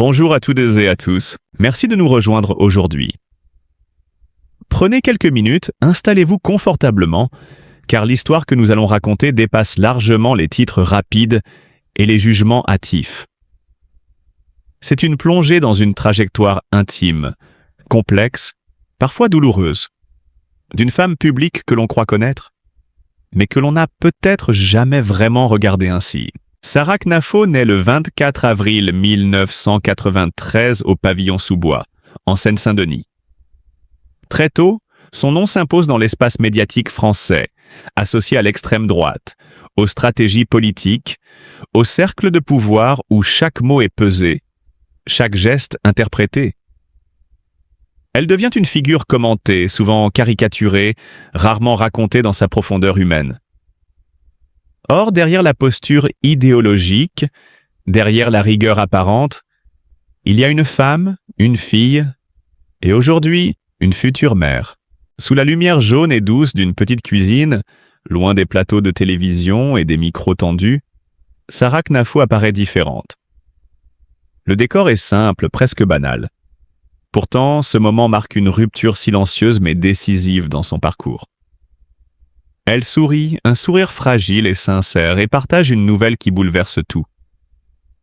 Bonjour à toutes et à tous. Merci de nous rejoindre aujourd'hui. Prenez quelques minutes, installez-vous confortablement, car l'histoire que nous allons raconter dépasse largement les titres rapides et les jugements hâtifs. C'est une plongée dans une trajectoire intime, complexe, parfois douloureuse, d'une femme publique que l'on croit connaître, mais que l'on n'a peut-être jamais vraiment regardée ainsi. Sarah Knafo naît le 24 avril 1993 au pavillon sous-bois, en Seine-Saint-Denis. Très tôt, son nom s'impose dans l'espace médiatique français, associé à l'extrême droite, aux stratégies politiques, aux cercles de pouvoir où chaque mot est pesé, chaque geste interprété. Elle devient une figure commentée, souvent caricaturée, rarement racontée dans sa profondeur humaine. Or, derrière la posture idéologique, derrière la rigueur apparente, il y a une femme, une fille, et aujourd'hui, une future mère. Sous la lumière jaune et douce d'une petite cuisine, loin des plateaux de télévision et des micros tendus, Sarah Knafo apparaît différente. Le décor est simple, presque banal. Pourtant, ce moment marque une rupture silencieuse mais décisive dans son parcours. Elle sourit, un sourire fragile et sincère, et partage une nouvelle qui bouleverse tout.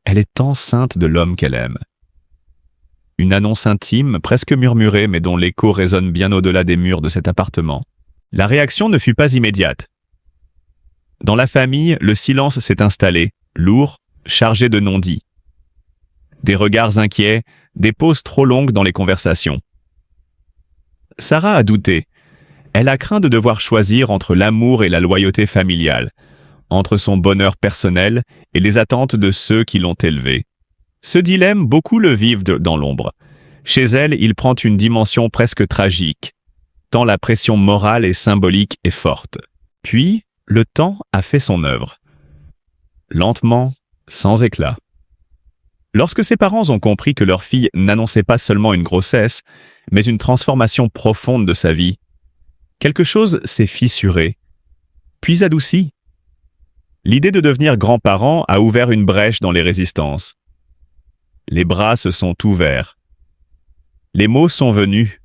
Elle est enceinte de l'homme qu'elle aime. Une annonce intime, presque murmurée, mais dont l'écho résonne bien au-delà des murs de cet appartement. La réaction ne fut pas immédiate. Dans la famille, le silence s'est installé, lourd, chargé de non-dits. Des regards inquiets, des pauses trop longues dans les conversations. Sarah a douté. Elle a craint de devoir choisir entre l'amour et la loyauté familiale, entre son bonheur personnel et les attentes de ceux qui l'ont élevée. Ce dilemme, beaucoup le vivent dans l'ombre. Chez elle, il prend une dimension presque tragique, tant la pression morale et symbolique est forte. Puis, le temps a fait son œuvre. Lentement, sans éclat. Lorsque ses parents ont compris que leur fille n'annonçait pas seulement une grossesse, mais une transformation profonde de sa vie, quelque chose s'est fissuré, puis adouci. L'idée de devenir grand-parent a ouvert une brèche dans les résistances. Les bras se sont ouverts. Les mots sont venus.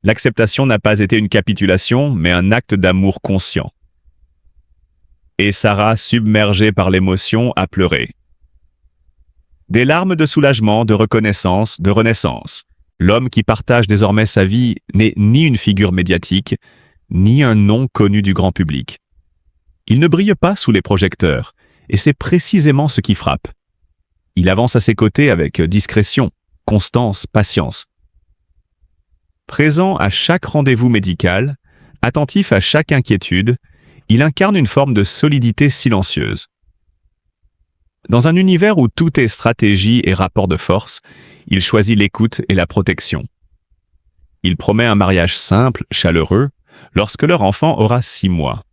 L'acceptation n'a pas été une capitulation, mais un acte d'amour conscient. Et Sarah, submergée par l'émotion, a pleuré. Des larmes de soulagement, de reconnaissance, de renaissance. L'homme qui partage désormais sa vie n'est ni une figure médiatique, ni un nom connu du grand public. Il ne brille pas sous les projecteurs, et c'est précisément ce qui frappe. Il avance à ses côtés avec discrétion, constance, patience. Présent à chaque rendez-vous médical, attentif à chaque inquiétude, il incarne une forme de solidité silencieuse. Dans un univers où tout est stratégie et rapport de force, il choisit l'écoute et la protection. Il promet un mariage simple, chaleureux, lorsque leur enfant aura 6 mois.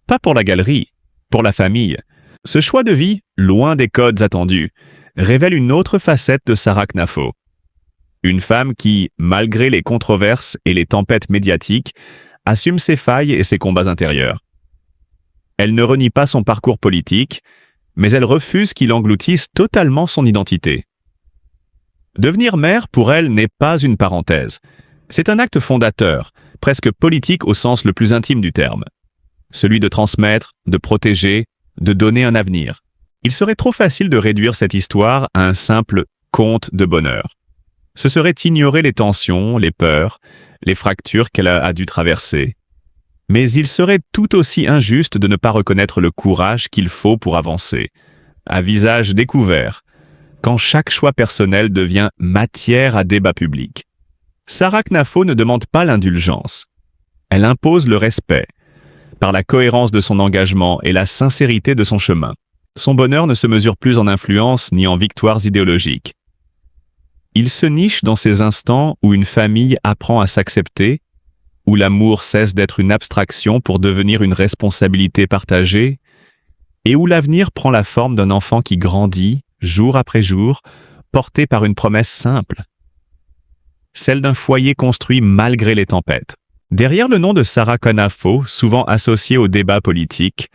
Pas pour la galerie, pour la famille. Ce choix de vie, loin des codes attendus, révèle une autre facette de Sarah Knafo. Une femme qui, malgré les controverses et les tempêtes médiatiques, assume ses failles et ses combats intérieurs. Elle ne renie pas son parcours politique, mais elle refuse qu'il engloutisse totalement son identité. Devenir mère, pour elle, n'est pas une parenthèse. C'est un acte fondateur, presque politique au sens le plus intime du terme. Celui de transmettre, de protéger, de donner un avenir. Il serait trop facile de réduire cette histoire à un simple conte de bonheur. Ce serait ignorer les tensions, les peurs, les fractures qu'elle a dû traverser. Mais il serait tout aussi injuste de ne pas reconnaître le courage qu'il faut pour avancer, à visage découvert, quand chaque choix personnel devient matière à débat public. Sarah Knafo ne demande pas l'indulgence. Elle impose le respect, par la cohérence de son engagement et la sincérité de son chemin. Son bonheur ne se mesure plus en influence ni en victoires idéologiques. Il se niche dans ces instants où une famille apprend à s'accepter, où l'amour cesse d'être une abstraction pour devenir une responsabilité partagée, et où l'avenir prend la forme d'un enfant qui grandit, jour après jour, porté par une promesse simple. Celle d'un foyer construit malgré les tempêtes. Derrière le nom de Sarah Knafo, souvent associé au débat politique,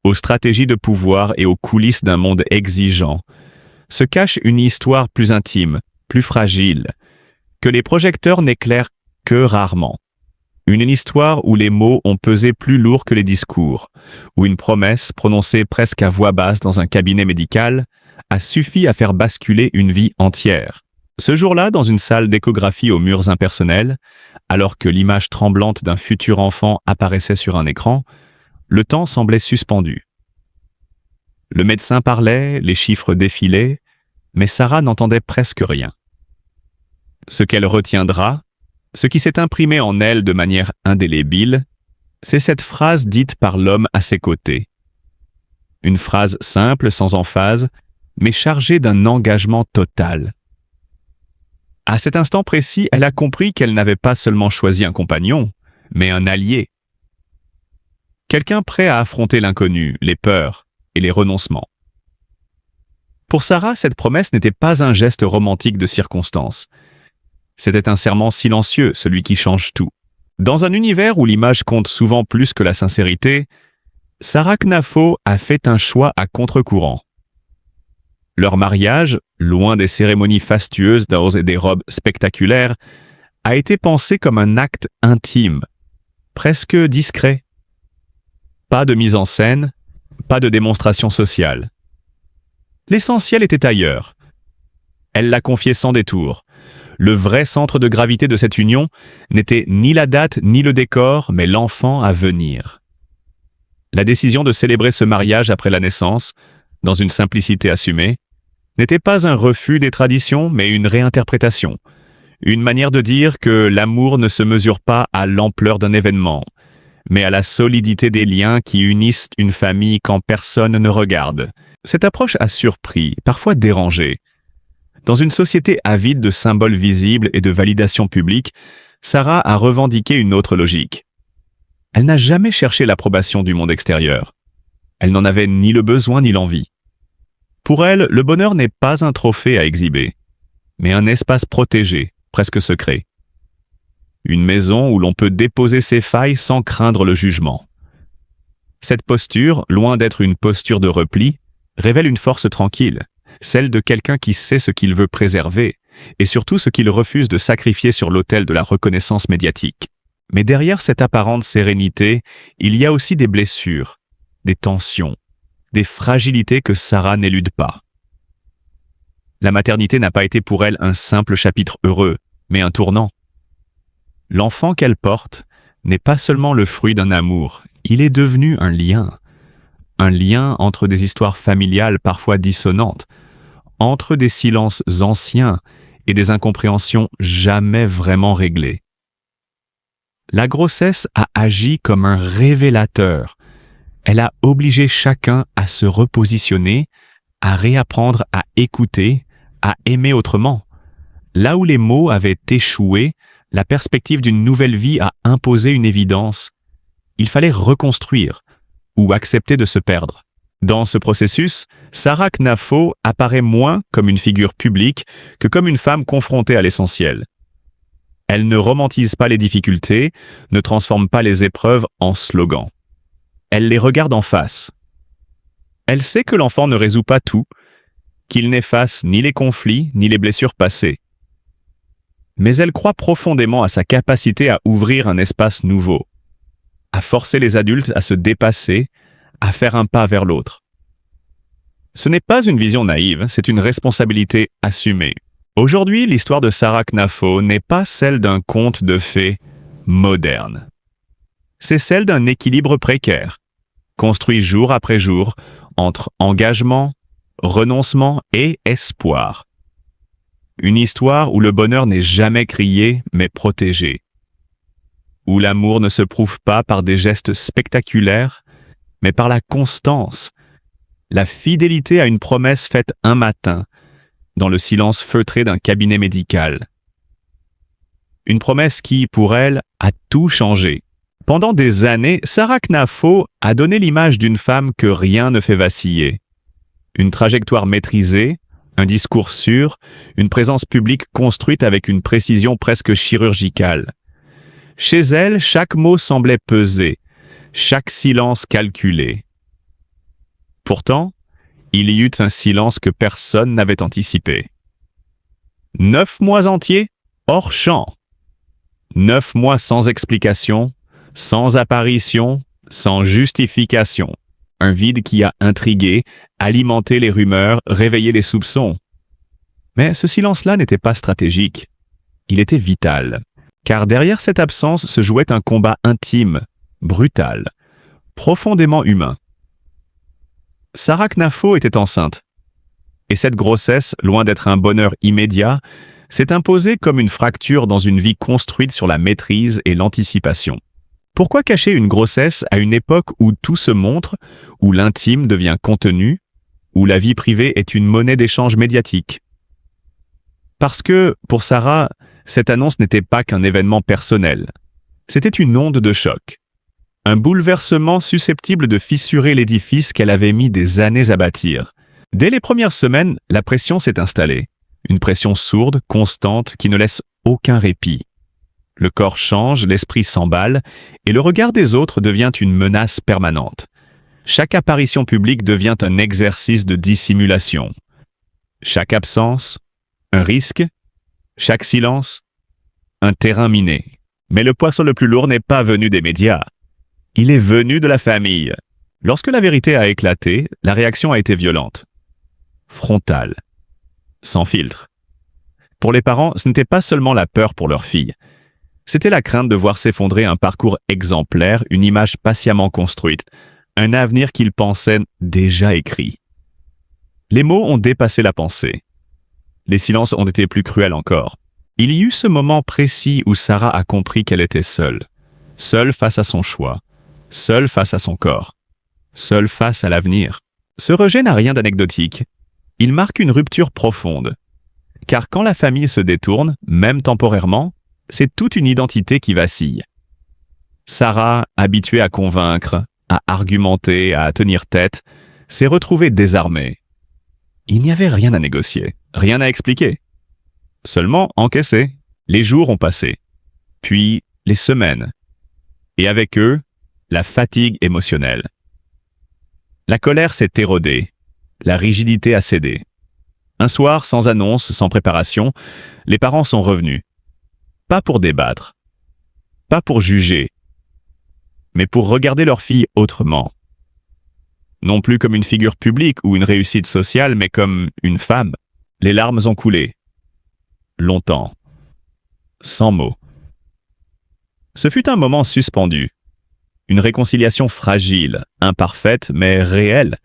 aux stratégies de pouvoir et aux coulisses d'un monde exigeant, se cache une histoire plus intime, plus fragile, que les projecteurs n'éclairent que rarement. Une histoire où les mots ont pesé plus lourd que les discours, où une promesse prononcée presque à voix basse dans un cabinet médical a suffi à faire basculer une vie entière. Ce jour-là, dans une salle d'échographie aux murs impersonnels, alors que l'image tremblante d'un futur enfant apparaissait sur un écran, le temps semblait suspendu. Le médecin parlait, les chiffres défilaient, mais Sarah n'entendait presque rien. Ce qu'elle retiendra, ce qui s'est imprimé en elle de manière indélébile, c'est cette phrase dite par l'homme à ses côtés. Une phrase simple, sans emphase, mais chargée d'un engagement total. À cet instant précis, elle a compris qu'elle n'avait pas seulement choisi un compagnon, mais un allié. Quelqu'un prêt à affronter l'inconnu, les peurs et les renoncements. Pour Sarah, cette promesse n'était pas un geste romantique de circonstance. C'était un serment silencieux, celui qui change tout. Dans un univers où l'image compte souvent plus que la sincérité, Sarah Knafo a fait un choix à contre-courant. Leur mariage, loin des cérémonies fastueuses et des robes spectaculaires, a été pensé comme un acte intime, presque discret. Pas de mise en scène, pas de démonstration sociale. L'essentiel était ailleurs. Elle l'a confié sans détour. Le vrai centre de gravité de cette union n'était ni la date ni le décor, mais l'enfant à venir. La décision de célébrer ce mariage après la naissance, dans une simplicité assumée, n'était pas un refus des traditions, mais une réinterprétation. Une manière de dire que l'amour ne se mesure pas à l'ampleur d'un événement, mais à la solidité des liens qui unissent une famille quand personne ne regarde. Cette approche a surpris, parfois dérangé. Dans une société avide de symboles visibles et de validation publique, Sarah a revendiqué une autre logique. Elle n'a jamais cherché l'approbation du monde extérieur. Elle n'en avait ni le besoin ni l'envie. Pour elle, le bonheur n'est pas un trophée à exhiber, mais un espace protégé, presque secret. Une maison où l'on peut déposer ses failles sans craindre le jugement. Cette posture, loin d'être une posture de repli, révèle une force tranquille, celle de quelqu'un qui sait ce qu'il veut préserver, et surtout ce qu'il refuse de sacrifier sur l'autel de la reconnaissance médiatique. Mais derrière cette apparente sérénité, il y a aussi des blessures, des tensions, des fragilités que Sarah n'élude pas. La maternité n'a pas été pour elle un simple chapitre heureux, mais un tournant. L'enfant qu'elle porte n'est pas seulement le fruit d'un amour, il est devenu un lien entre des histoires familiales parfois dissonantes, entre des silences anciens et des incompréhensions jamais vraiment réglées. La grossesse a agi comme un révélateur. Elle a obligé chacun à se repositionner, à réapprendre à écouter, à aimer autrement. Là où les mots avaient échoué, la perspective d'une nouvelle vie a imposé une évidence. Il fallait reconstruire ou accepter de se perdre. Dans ce processus, Sarah Knafo apparaît moins comme une figure publique que comme une femme confrontée à l'essentiel. Elle ne romantise pas les difficultés, ne transforme pas les épreuves en slogans. Elle les regarde en face. Elle sait que l'enfant ne résout pas tout, qu'il n'efface ni les conflits ni les blessures passées. Mais elle croit profondément à sa capacité à ouvrir un espace nouveau, à forcer les adultes à se dépasser, à faire un pas vers l'autre. Ce n'est pas une vision naïve, c'est une responsabilité assumée. Aujourd'hui, l'histoire de Sarah Knafo n'est pas celle d'un conte de fées moderne. C'est celle d'un équilibre précaire, construit jour après jour entre engagement, renoncement et espoir. Une histoire où le bonheur n'est jamais crié, mais protégé. Où l'amour ne se prouve pas par des gestes spectaculaires, mais par la constance, la fidélité à une promesse faite un matin, dans le silence feutré d'un cabinet médical. Une promesse qui, pour elle, a tout changé. Pendant des années, Sarah Knafo a donné l'image d'une femme que rien ne fait vaciller. Une trajectoire maîtrisée, un discours sûr, une présence publique construite avec une précision presque chirurgicale. Chez elle, chaque mot semblait peser, chaque silence calculé. Pourtant, Il y eut un silence que personne n'avait anticipé. 9 mois entiers, hors champ. 9 mois sans explication, sans apparition, sans justification. Un vide qui a intrigué, alimenté les rumeurs, réveillé les soupçons. Mais ce silence-là n'était pas stratégique. Il était vital. Car derrière cette absence se jouait un combat intime, brutal, profondément humain. Sarah Knafo était enceinte. Et cette grossesse, loin d'être un bonheur immédiat, s'est imposée comme une fracture dans une vie construite sur la maîtrise et l'anticipation. Pourquoi cacher une grossesse à une époque où tout se montre, où l'intime devient contenu, où la vie privée est une monnaie d'échange médiatique? Parce que, pour Sarah, cette annonce n'était pas qu'un événement personnel. C'était une onde de choc. Un bouleversement susceptible de fissurer l'édifice qu'elle avait mis des années à bâtir. Dès les premières semaines, la pression s'est installée. Une pression sourde, constante, qui ne laisse aucun répit. Le corps change, l'esprit s'emballe, et le regard des autres devient une menace permanente. Chaque apparition publique devient un exercice de dissimulation. Chaque absence, un risque. Chaque silence, un terrain miné. Mais le poisson le plus lourd n'est pas venu des médias. Il est venu de la famille. Lorsque la vérité a éclaté, la réaction a été violente. Frontale. Sans filtre. Pour les parents, ce n'était pas seulement la peur pour leur fille. C'était la crainte de voir s'effondrer un parcours exemplaire, une image patiemment construite, un avenir qu'ils pensaient déjà écrit. Les mots ont dépassé la pensée. Les silences ont été plus cruels encore. Il y eut ce moment précis où Sarah a compris qu'elle était seule. Seule face à son choix. Seule face à son corps. Seule face à l'avenir. Ce rejet n'a rien d'anecdotique. Il marque une rupture profonde. Car quand la famille se détourne, même temporairement, c'est toute une identité qui vacille. Sarah, habituée à convaincre, à argumenter, à tenir tête, s'est retrouvée désarmée. Il n'y avait rien à négocier, rien à expliquer. Seulement encaisser. Les jours ont passé. Puis les semaines. Et avec eux, la fatigue émotionnelle. La colère s'est érodée. La rigidité a cédé. Un soir, sans annonce, sans préparation, les parents sont revenus. Pas pour débattre, pas pour juger, mais pour regarder leur fille autrement. Non plus comme une figure publique ou une réussite sociale, mais comme une femme. Les larmes ont coulé. Longtemps. Sans mots. Ce fut un moment suspendu. Une réconciliation fragile, imparfaite, mais réelle.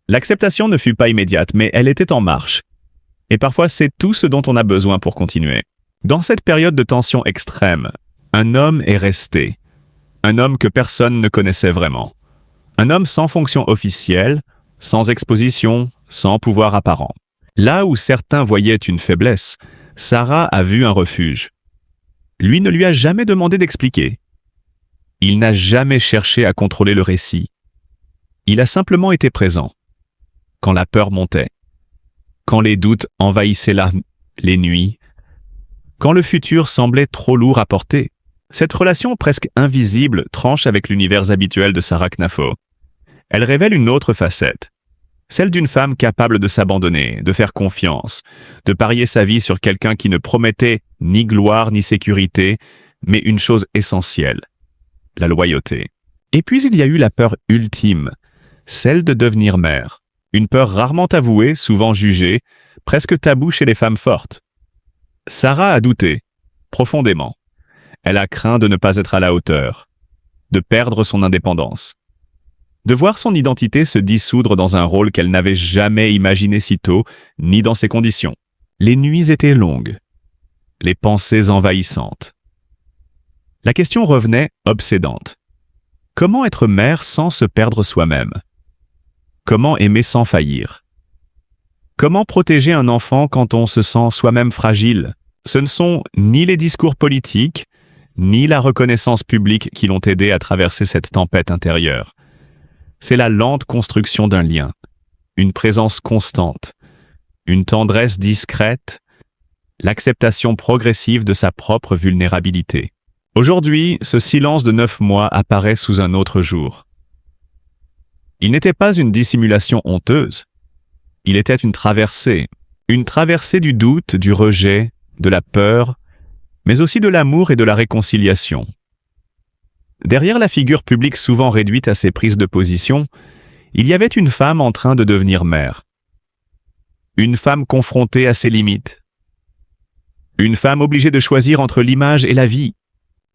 L'acceptation ne fut pas immédiate, mais elle était en marche. Et parfois, c'est tout ce dont on a besoin pour continuer. Dans cette période de tension extrême, un homme est resté. Un homme que personne ne connaissait vraiment. Un homme sans fonction officielle, sans exposition, sans pouvoir apparent. Là où certains voyaient une faiblesse, Sarah a vu un refuge. Lui ne lui a jamais demandé d'expliquer. Il n'a jamais cherché à contrôler le récit. Il a simplement été présent. Quand la peur montait. Quand les doutes envahissaient les nuits. Quand le futur semblait trop lourd à porter. Cette relation presque invisible tranche avec l'univers habituel de Sarah Knafo. Elle révèle une autre facette. Celle d'une femme capable de s'abandonner, de faire confiance, de parier sa vie sur quelqu'un qui ne promettait ni gloire ni sécurité, mais une chose essentielle, la loyauté. Et puis il y a eu la peur ultime, celle de devenir mère. Une peur rarement avouée, souvent jugée, presque taboue chez les femmes fortes. Sarah a douté, profondément. Elle a craint de ne pas être à la hauteur, de perdre son indépendance, de voir son identité se dissoudre dans un rôle qu'elle n'avait jamais imaginé si tôt, ni dans ces conditions. Les nuits étaient longues, les pensées envahissantes. La question revenait obsédante. Comment être mère sans se perdre soi-même? Comment aimer sans faillir? Comment protéger un enfant quand on se sent soi-même fragile? Ce ne sont ni les discours politiques, ni la reconnaissance publique qui l'ont aidé à traverser cette tempête intérieure. C'est la lente construction d'un lien, une présence constante, une tendresse discrète, l'acceptation progressive de sa propre vulnérabilité. Aujourd'hui, ce silence de 9 mois apparaît sous un autre jour. Il n'était pas une dissimulation honteuse. Il était une traversée du doute, du rejet, de la peur, mais aussi de l'amour et de la réconciliation. Derrière la figure publique souvent réduite à ses prises de position, il y avait une femme en train de devenir mère. Une femme confrontée à ses limites. Une femme obligée de choisir entre l'image et la vie.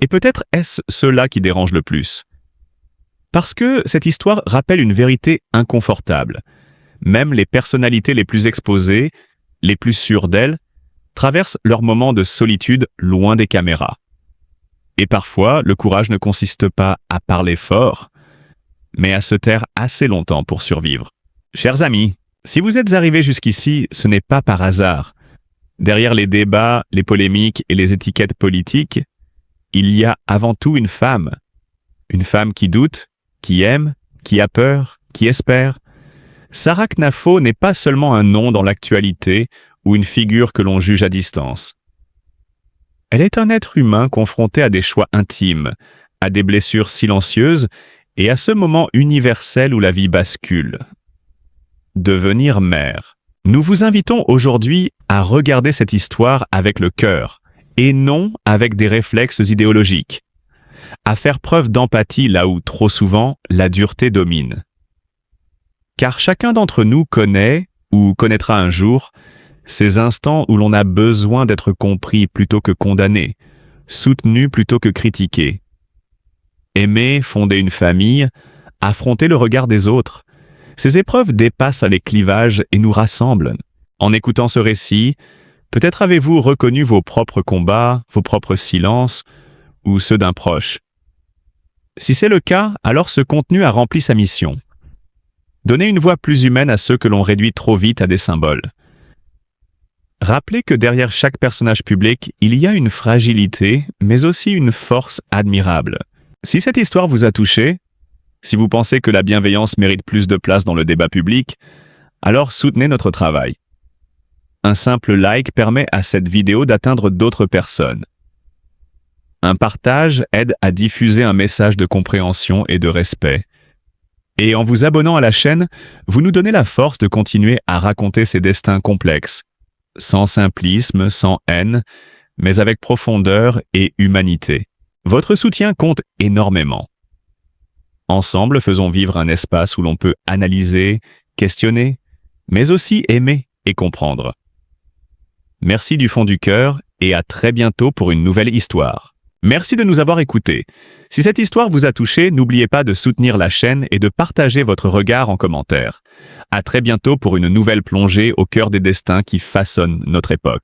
Et peut-être est-ce cela qui dérange le plus. Parce que cette histoire rappelle une vérité inconfortable. Même les personnalités les plus exposées, les plus sûres d'elles, traversent leurs moments de solitude loin des caméras. Et parfois, le courage ne consiste pas à parler fort, mais à se taire assez longtemps pour survivre. Chers amis, si vous êtes arrivés jusqu'ici, ce n'est pas par hasard. Derrière les débats, les polémiques et les étiquettes politiques, il y a avant tout une femme. Une femme qui doute, qui aime, qui a peur, qui espère. Sarah Knafo n'est pas seulement un nom dans l'actualité ou une figure que l'on juge à distance. Elle est un être humain confronté à des choix intimes, à des blessures silencieuses et à ce moment universel où la vie bascule. Devenir mère. Nous vous invitons aujourd'hui à regarder cette histoire avec le cœur et non avec des réflexes idéologiques. À faire preuve d'empathie là où, trop souvent, la dureté domine. Car chacun d'entre nous connaît, ou connaîtra un jour, ces instants où l'on a besoin d'être compris plutôt que condamné, soutenu plutôt que critiqué. Aimer, fonder une famille, affronter le regard des autres, ces épreuves dépassent les clivages et nous rassemblent. En écoutant ce récit, peut-être avez-vous reconnu vos propres combats, vos propres silences, ou ceux d'un proche. Si c'est le cas, alors ce contenu a rempli sa mission. Donner une voix plus humaine à ceux que l'on réduit trop vite à des symboles. Rappelez que derrière chaque personnage public, il y a une fragilité, mais aussi une force admirable. Si cette histoire vous a touché, si vous pensez que la bienveillance mérite plus de place dans le débat public, alors soutenez notre travail. Un simple like permet à cette vidéo d'atteindre d'autres personnes. Un partage aide à diffuser un message de compréhension et de respect. Et en vous abonnant à la chaîne, vous nous donnez la force de continuer à raconter ces destins complexes, sans simplisme, sans haine, mais avec profondeur et humanité. Votre soutien compte énormément. Ensemble, faisons vivre un espace où l'on peut analyser, questionner, mais aussi aimer et comprendre. Merci du fond du cœur et à très bientôt pour une nouvelle histoire. Merci de nous avoir écoutés. Si cette histoire vous a touché, n'oubliez pas de soutenir la chaîne et de partager votre regard en commentaire. À très bientôt pour une nouvelle plongée au cœur des destins qui façonnent notre époque.